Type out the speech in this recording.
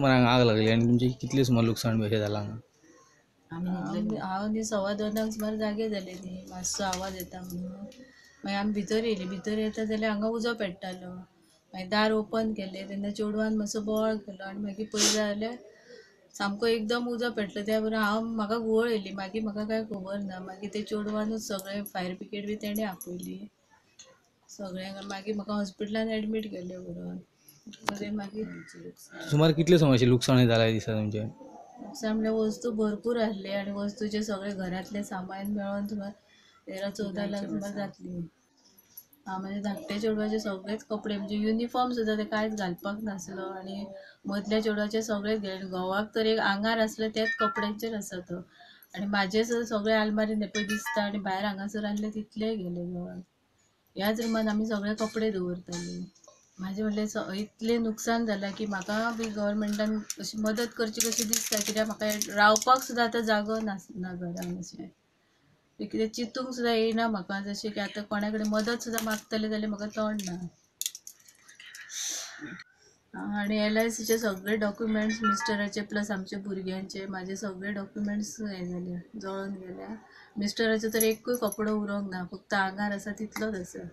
सुमाराक आग लागली आणि तुमचे कितले सुमार लुकसाण बी अशें जालां हांगा? हांव न्ही 2:15 सुमार जागे जाले न्ही, मातसो आवाज येता म्हणून मागीर आमी भितर येयली. भितर येता जाल्यार हांगा उजो पेट्टालो. मागीर दार ओपन केलें तेन्ना चेडवान मातसो बोवाळ केलो आनी मागीर पळयत जाल्यार सामको एकदम उजो पेटलो. त्या बरोबर म्हाका घुंवळ येयली. मागीर म्हाका काय खबर ना. मागीर ते चेडवानूच सगळें फायर ब्रिगेड बी तेणें आपयली सगळ्यांक. मागीर म्हाका हॉस्पिटलान एडमीट केलें व्हरोन. बरें मागीर सुमार कितले सुमार अशें लुकसाण जालां दिसता तुमचें? नुकसान म्हणल्यार वस्तू भरपूर आहले आनी वस्तूचे सगळे घरातले सामान मेळोन सुमार 13-14 लाख सुमार जातली. म्हणजे धाकटे चेडवाचे सगळेच कपडे म्हणजे युनिफॉर्म सुद्दां ते कांयच घालपाक नासलो आनी मदल्या चेडवाचे सगळे घोवाक तर एक आंगार आसलो त्याच कपड्यांचेर आसा तो. आनी म्हाजे सगळे आलमारीन पळय दिसता आनी भायर हांगासर आहले तितलेय गेले घोवाक. ह्याच रुमान आमी सगळे कपडे दवरताली. म्हाजे म्हणल्यार इतलें नुकसान जालां की म्हाका बी गव्हर्मेंटान अशी मदत करची कशी दिसता. कित्याक म्हाका रावपाक सुद्दां आतां जागो नासना घरान अशें. कितें चिंतूंक सुद्दां येयना म्हाका जशें की आतां कोणा कडेन मदत सुद्दां मागतले जाल्यार म्हाका तोंड ना. आनी LICचे सगळे डॉक्युमेंट्स मिस्टराचे प्लस आमच्या भुरग्यांचे म्हाजे सगळे डॉक्युमेंट्स हे जाले जळोन गेल्या. मिस्टराचो तर एकूय कपडो उरोंक ना, फक्त आंगार आसा तितलोच आसा.